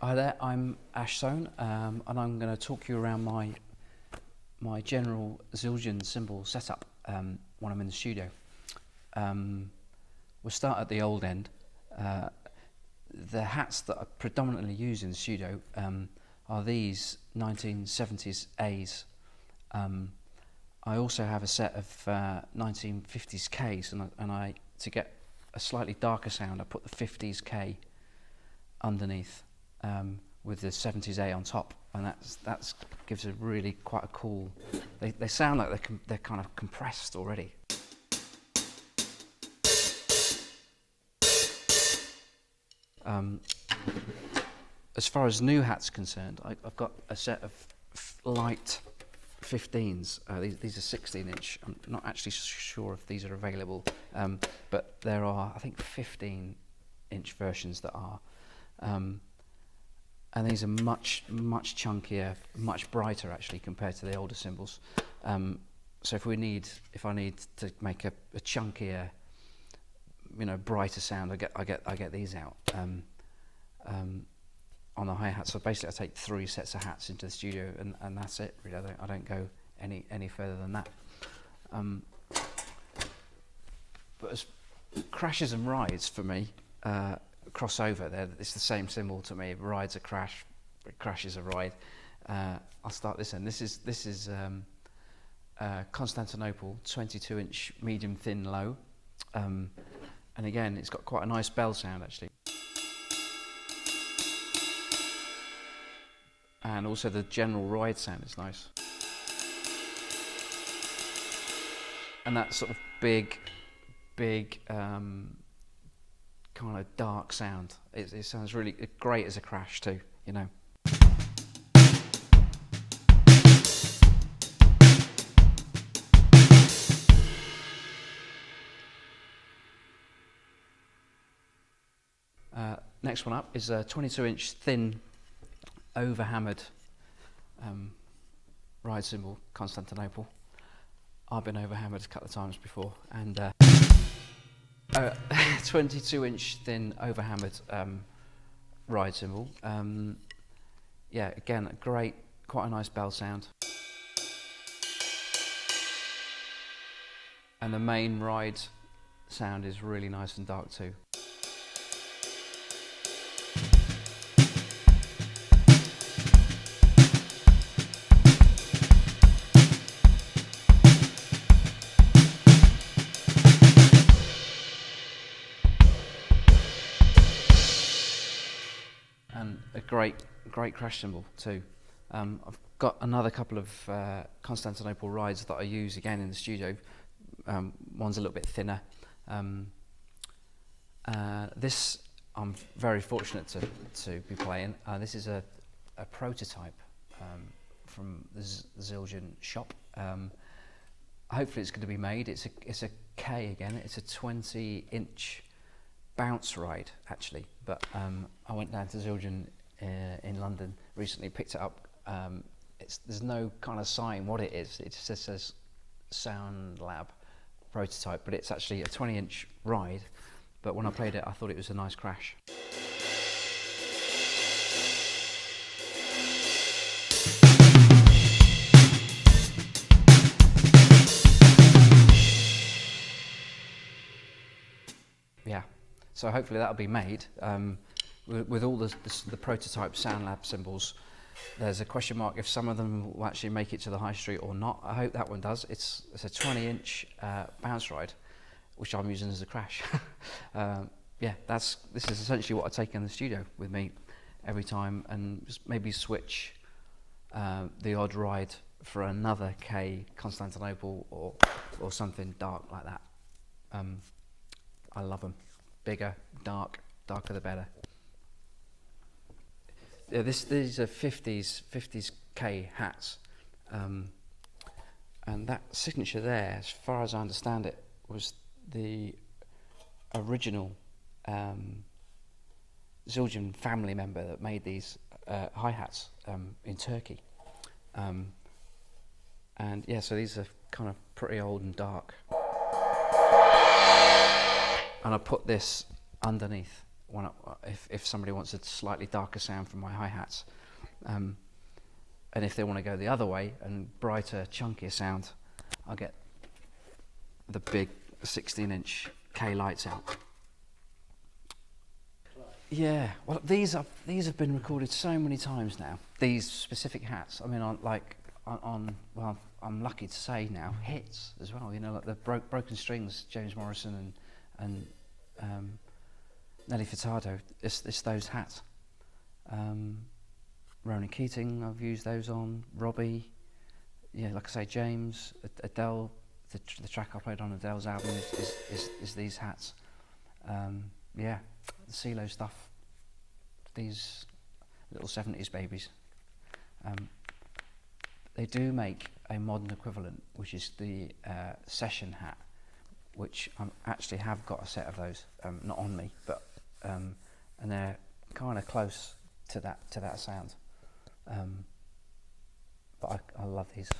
Hi there, I'm Soan, and I'm going to talk you around my general Zildjian cymbal setup when I'm in the studio. We'll start at the old end. The hats that I predominantly use in the studio are these 1970s A's. I also have a set of 1950s K's, and I to get a slightly darker sound, I put the 50s K underneath with the 70s A on top, and that gives a really quite a cool. They sound like they're kind of compressed already. As far as new hats concerned, I've got a set of light 15s. These are 16-inch. I'm not actually sure if these are available, but there are, I think, 15-inch versions that are. And these are much chunkier, much brighter actually compared to the older cymbals. So if I need to make a chunkier, brighter sound, I get these out on the hi-hat. So basically, I take 3 sets of hats into the studio, and that's it. Really, I don't go any further than that. But as crashes and rides for me. Crossover. It's the same cymbal to me. Ride's a crash, crash is a ride. I'll start this end. This is Constantinople 22-inch medium thin low, and again it's got quite a nice bell sound actually, and also the general ride sound is nice, and that sort of big kind of dark sound. It sounds really great as a crash too, Next one up is a 22-inch thin, overhammered ride cymbal, Constantinople. I've been overhammered a couple of times before, and 22-inch thin overhammered ride cymbal. Yeah, again, quite a nice bell sound. And the main ride sound is really nice and dark too. And a great crash cymbal too. I've got another couple of Constantinople rides that I use again in the studio. One's a little bit thinner. This I'm very fortunate to be playing. This is a prototype from the Zildjian shop. Hopefully it's going to be made. It's a K again. It's a 20-inch bounce ride actually, but I went down to Zildjian in London recently, picked it up. There's no kind of sign what it is. It just says Sound Lab prototype, but it's actually a 20-inch ride. But when I played it, I thought it was a nice crash. Yeah. So hopefully that'll be made. With all the prototype Sound Lab cymbals, there's a question mark if some of them will actually make it to the high street or not. I hope that one does. It's a 20-inch bounce ride, which I'm using as a crash. Yeah, this is essentially what I take in the studio with me every time, and just maybe switch the odd ride for another K Constantinople or something dark like that. I love them. Bigger, darker the better. Yeah, these are 50s K hats, and that signature there, as far as I understand it, was the original Zildjian family member that made these hi-hats in Turkey, and yeah, so these are kind of pretty old and dark. And I put this underneath if somebody wants a slightly darker sound from my hi-hats. And if they want to go the other way and brighter, chunkier sound, I'll get the big 16-inch K lights out. Yeah, well, these have been recorded so many times now. These specific hats. I mean, I'm lucky to say now, hits as well. You know, like the Broken Strings, James Morrison and Nelly Furtado. It's those hats. Ronan Keating, I've used those on. Robbie, yeah, like I say, James, Adele. The track I played on Adele's album is these hats. Yeah, the CeeLo stuff. These little 70s babies. They do make a modern equivalent, which is the session hat, which I actually have got a set of those, not on me, but and they're kind of close to that sound. But I love these.